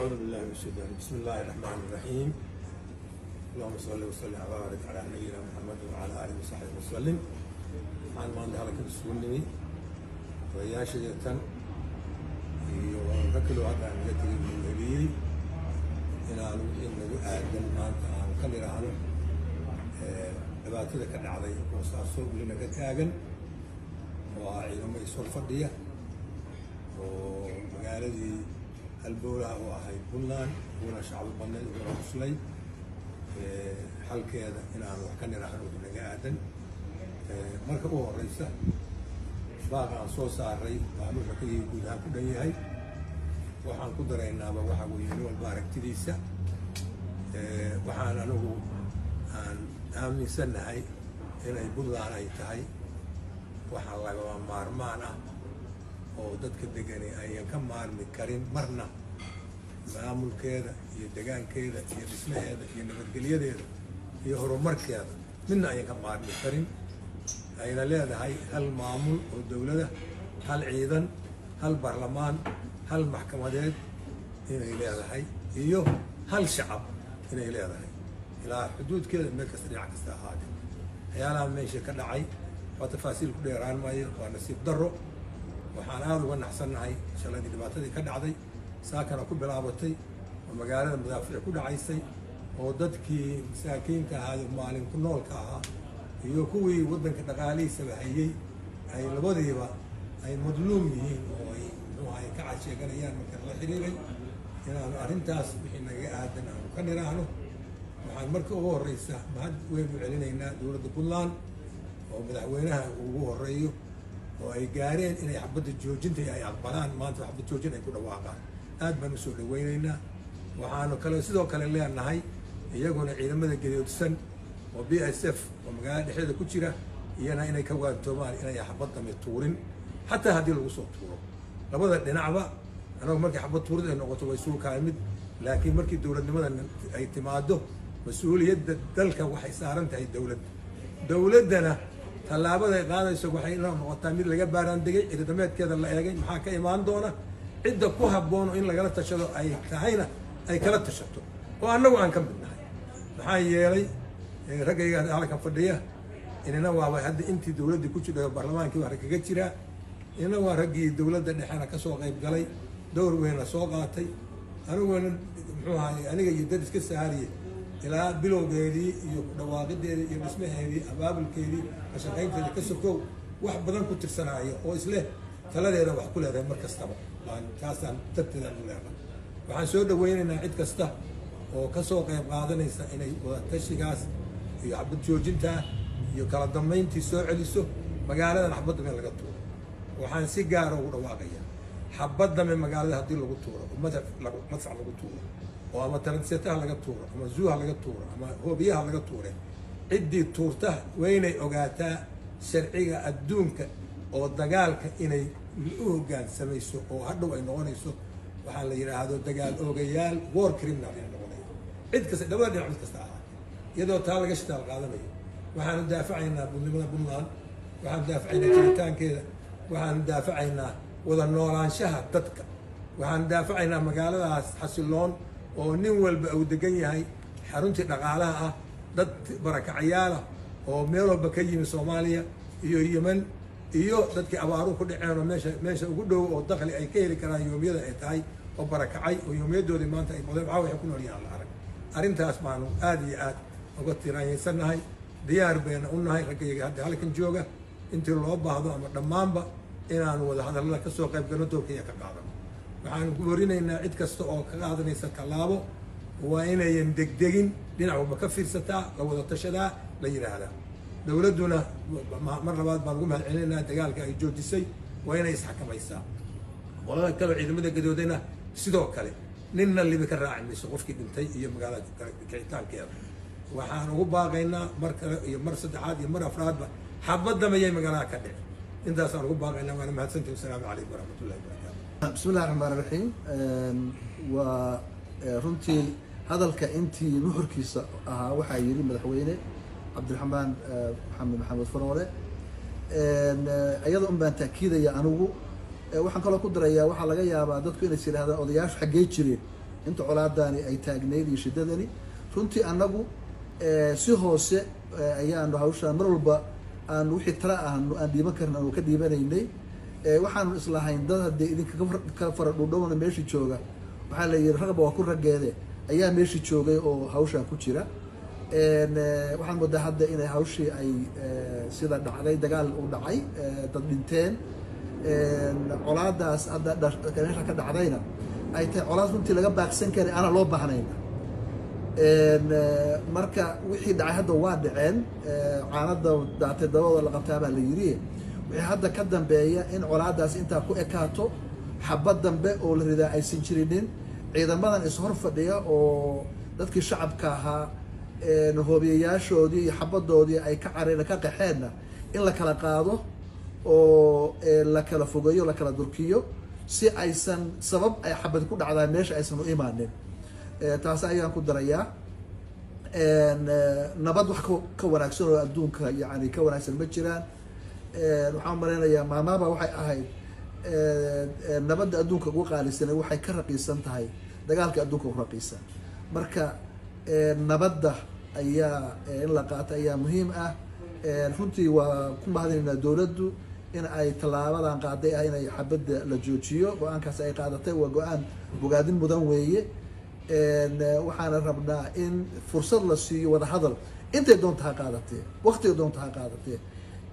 أعوذ بالله من الشيطان بسم الله الرحمن الرحيم اللهم صل وسلم وبارك على نبينا محمد وعلى آله وصحبه وسلم عن ما عندها لك السنة وياشية يوكلوا هذا عن جتي من النبي إن آدم ما عن كل رهانه دبعت ذلك العضي وصاصوب لنا كتاجن وعينهم يسول فردية ومقالدي البورة وهاي بولان ولا شعب البنان ولا مسلي حل كذا إن أنا وحكني راح نروح نجاهدن مركبه الرئيسة باقي عن صوص الرئي بعمل حكي يقولها كده هاي وحن قدر إن أبا وحقول ينو البارك تديسة وحن أنا عن أمني سنة هاي هنا يبولان هاي تهاي وحن الله مارمانا oo dadka deganay ayaan ka maarmi karin marna maamulkeeda iyo deegaankeeda iyo dhismaheeda iyo nabadgelyadeeda iyo horumarkeeda midna ayaan ka maarmi karin ayna leedahay hal maamul oo dawladda hal ciidan hal baarlamaan hal maxkamadeed inay leedahay iyo hal shacab inay leedahay ilaa xuduudkeeda meel kasta dhinac kasta ahaatee waxyaalaha meesha ka dhacay waa tafaasiil ku dheeraan maayo waa nasiib darro waxaan aad uga naxsannahay shaladii dhibaatadii ka dhacday saakana ku bilaabatay oo magaalada madaafiic ku dhacaysay oo dadkii masaakiinta ahaa maalin ku noolka ahaa iyo kuwii waddanka dhaqaalihiisaba hayay ay labadiiba ay madluum yihiin oo ay muxuu ahay ka casheeganayaan marka la xiriiray inaanu arrintaas wixii naga aadan aanu ka niraahno waxaan marka ugu horreysa mahad weyn u celinaynaa dowladda puntland oo madaxweynaha ugu horreeyo oo ay gaareen inay xabadda joojinta ay aqbalaan maanta xabad joojin ay ku dhawaaqaan aad baan u soo dhaweynaynaa waxaanu kale sidoo kale leenahay iyaguna ciidamada gadoodsan oo BSF oo magaalada dhexdeeda ku jira iyana inay ka waantoomaan inay xabad dami tuurin xataa haddii lagu soo tuuro labada dhinacba anagu markii xabad tuurid ay noqoto way suu kaamid laakiin markii dowladnimada ay timaado mas-uuliyadda dalka waxay saaran tahay dowladdana tallaabada ay qaadayso waxay inoo noqotaa mid laga baaraan degay ciidamaadkeeda la eegay maxaa ka imaan doona cidda ku habboon in lagala tashado ay tahayna ay kala tashato oo annagu aan ka mid nahay maxaa yeelay raggayga halkan fadhiya inana waaba hadda intii dowladdii ku jidhay oo baarlamaankii waa kaga jiraa inana waa raggii dowladda dhexena ka soo qayb galay dowr weynna soo qaatay aniguna muxuu ahay aniga iyo dad iska saariye ilaa bilowgeedii iyo dhawaaqideedii iyo dhismaheedii abaabulkeedii ka shaqaynteeda ka sokow wax badan ku tirsanaayo oo isleh taladeeda wax ku leedahay mar kastaba taasaan darteeda u leedahay waxaan soo dhaweynaynaa cid kasta oo ka soo qayb qaadanaysa inay wadatashigaas iyo xabad joojintaa iyo kala dambayntii soo celiso magaaladan xabad dame laga tuuro waxaan si gaara ugu dhawaaqaya xabad dame magaalada haddii lagu tuuro oo madfac lagu tuuro oo ama taransetaha laga tuuro ama zuuha laga tuuro ama hoobiyaha laga tuure ciddii tuurta waynay ogaataa sharciga adduunka oo dagaalka inay u hoggaansamayso oo hadhow ay noqonayso waxaa la yidhaahdo dagaal oogayaal war criminal ay noqonaya cid kasta labada dhinac mid kasta ahaatee iyadoo taa laga shitaal qaadanayo waxaanu daafacaynaa budnimada puntland waxaanu daafacaynaa jiritaankeeda waxaanu daafacaynaa wada noolaanshaha dadka waxaanu daafacaynaa magaaladaas xasiloon oo nin walba uu degan yahay xaruntii dhaqaalaha ah dad barakacayaalah oo meel walba ka yimi Soomaaliya iyo Yemen iyo dadkii abaaru ku dhaceen oo meesha ugu dhow oo dakhli ay ka heli karaan yoomiyada ay tahay oo barakacay oo yoomiyadoodii maanta ay badan waxay ku noolyahay la arag arrintaas baanu aad iyo aad uga tiraanyaysannahay diyaar bayna u nahay raggayga hadda halkan jooga intii loo baahdo ama dhammaanba inaanu wada hadallada ka soo qayb galno doorkaya ka qaadano waxaan ku warinaynaa cid kasta oo ka qaadanaysa tallaabo waa inayan degdegin dhinac walba ka fiirsataa la wada tashadaa la yidhaahdaa dowladduna mar labaad baan ugu mahad celinaynaa dagaalka ay joojisay waa inay isxakamaysaa qolada kale ciidamada gadoodayna sidoo kale ninna libi ka raaci mayso qofkii dhintay iyo magaalada kicitaankeeda waxaan ugu baaqaynaa mar kale iyo mar saddexaad iyo mar afraadba xabadda mayay magaalada ka dhici intaasaan ugu baaqaynaa waana mahadsantahay wasalaamu calaykum waraxmatullahi wabarakaatu بسم الله الرحمن الرحيم ورنتي هذا الكائنتي نحر كيسة وحيري مدحوينه عبد الرحمن محمد فرورة أيضا بان تأكيد يا أنو waxaan kaloo ku darayaa waxa laga yaabaa dadku inay siraahdo odayaashu xageey jireen inta colaadaani ay taagneyd iyo shiddadani runtii annagu si hoose ayaanu hawshaan mar walba aan wixii tala ahnu aan dhiiban karna aanu ka dhiibanaynay waxaanu islahayn dad haddee idinka ka fara dhudhowna meeshii jooga waxaa la yidhi ragba waa ku raggeede ayaa meeshii joogay oo hawshaan ku jira waxaan moodaa hadda inay hawshii ay sida dhacday dagaal uu dhacay dad dhinteen colaadaas hadda meesha ka dhacdayna ay tahay colaad runtii laga baaqsan karay aanan loo baahnayn marka wixii dhacay hadda waa dhaceen caanada daatay dabadooda la qabtaa baa la yidhi wixii hadda ka dambeeya in colaadaas intaa ku ekaato xabad dambe oo la ridaa aysan jirinin ciidamadan ishor fadhiya oo dadkii shacabka ahaa hoobiyayaashoodii iyo xabadoodii ay ka careen ka qaxeenna in la kala qaado oo la kala fogeeyo la kala durkiyo si aysan sabab ay xabad ku dhacdaan meesha aysan u imaanin taas ayaan ku darayaa nabad wax ka wanaagsan oo adduunka yani ka wanaagsan ma jiraan waxaan malaynayaa maamaaba waxay ahayd nabadda adduunka ugu qaalisan waxay ka raqiisan tahay dagaalka adduunka ugu raqiisan marka nabadda ayaa in la qaato ayaa muhiim ah runtii waa ku mahadinaynaa dowladdu in ay tallaabadan qaaday ah inay xabadda la joojiyo go-aankaas ay qaadatay waa go-aan bogaadin mudan weeye waxaana rabnaa in fursad la siiyo wadahadal intay doonta ha qaadatee waqtiga doonta ha qaadatee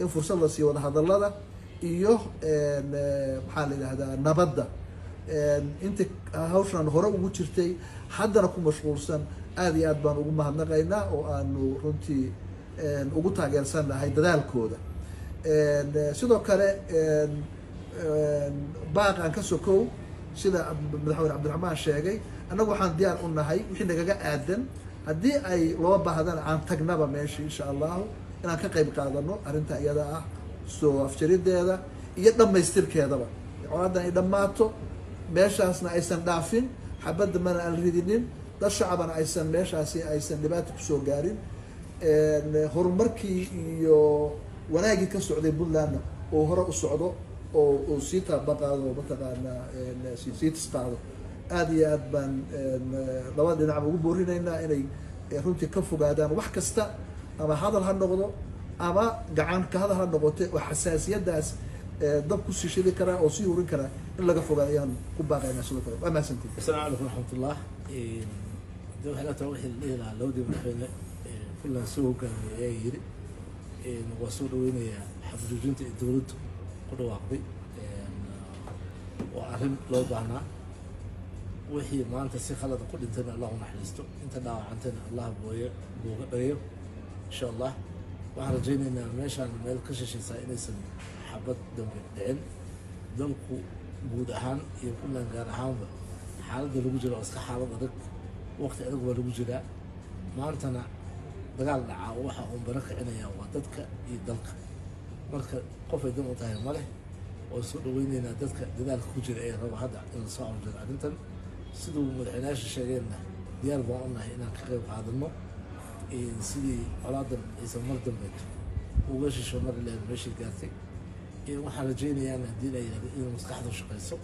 in fursad la siiyo wadahadallada iyo maxaa la yidhahdaa nabadda inta hawshan hore ugu jirtay haddana ku mashquulsan aada iyo aad baan ugu mahadnaqaynaa oo aanu runtii ugu taageersannahay dadaalkooda sidoo kale baaqan ka sokow sida madaxweyne cabdiraxmaan sheegay annagu waxaan diyaar u nahay wixii nagaga aadan haddii ay loo baahdana aan tagnaba meesha insha allahu inaan ka qayb qaadano arrinta iyada ah soo afjarideeda iyo dhammaystirkeedaba colaaddan ay dhammaato meeshaasna aysan dhaafin xabadda mana aan ridinin dad shacabana aysan meeshaasi aysan dhibaata kusoo gaarin horumarkii iyo wanaagii ka socday puntlandna oo hore u socdo oo sii taabaqaado mataqaanaa sii tisqaado aada iyo aad baan labada dhinacba ugu boorinaynaa inay runtii ka fogaadaan wax kasta ama hadal ha noqdo ama gacan ka hadal ha noqote oo xasaasiyadaas dab ku sii shidi karaa oo sii hurin karaa in laga fogaado ayaan ku baaqaynaa sidoo kale waa mahadsantiin. Assalaamu calaykum waraxmatullah. waxay la tahay wixii la dhihi lahaa labadii madaxweyne puntland soo hogaamiyey ayaa yiri waa soo dhaweynayaa xabjoojinta ee dowladdu ku dhawaaqday waa arrin loo baahnaa wixii maanta si khalada ku dhintayna allah u naxariisto inta dhaawacantayna allah booga dhageeyo insha allah waxaan rajaynaynaa meeshaan meel ka shishaysaa inaysan xabad dambe dhicin dalku guud ahaan iyo puntland gaar ahaanba xaaladda lagu jiro oo iska xaalad adag waqti adag waa lagu jiraa maantana dagaal dhacaa waxa uun bara kicinayaa waa dadka iyo dalka marka qof ay dan u tahay ma leh oo soo dhaweynaynaa dadka dadaalka ku jira ee raba hadda in lasoo awjado arrintan siduu madaxweynayaasha sheegeenna diyaar baan u nahay inaan ka qayb qaadano sidii colaadan aysan mar dambeed uga shisho mar ileen meeshii gaartay waxaan rajaynayaa haddii la yidhahdo in maskaxdu shaqayso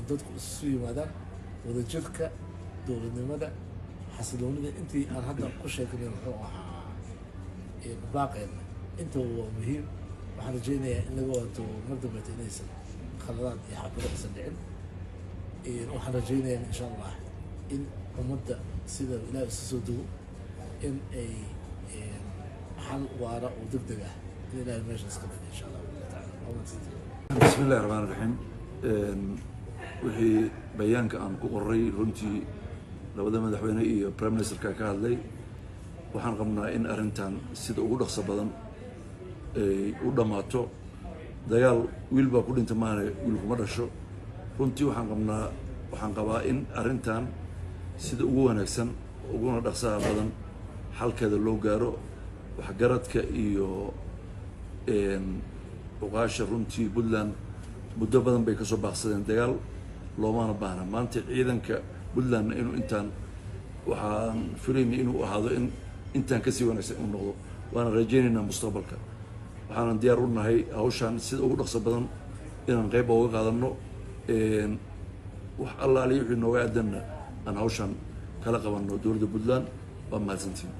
dadku isu yimaadaan wadajirka dowladnimada xasiloonida intii aan hadda ku sheegnay muxuu ahaa baaqeena inta waa muhiim waxaan rajaynayaa in laga waato mar dambeeta inaysan khaladaad iyo xabado aysan dhicin waxaan rajaynayaa insha allah in ummadda sida ilaah isu soo dugo in ay xal waara oo degdeg ah in ilaahay meeshaas ka bixi insha allah بسم الله الرحمن الرحيم wixii bayaanka aan ku qoray runtii labada madaxweyne iyo prime ministerka ka hadlay waxaan qabnaa in arrintan sida ugu dhaqso badan ay u dhammaato dagaal wiil baa ku dhinta maana wiil kuma dhasho runtii waxaan qabaa in arrintan sida ugu wanaagsan uguna dhaqsaha badan xalkeeda loo gaaro waxgaradka iyo uqaasha runtii puntland muddo badan bay kasoo baaqsadeen dagaal loomana baahna maanta ciidanka puntlandna inuu intaan waxaan filayna inuu ahaado in intaan kasii wanaagsan inuu noqdo waana rajaynaynaa mustaqbalka waxaanan diyaar u nahay hawshaan sida ugu dhaqso badan inaan qayb uga qaadano wax allaaliyo wixii nooga aadanna aan hawshan kala qabanno dowladda puntland waa mahadsantiin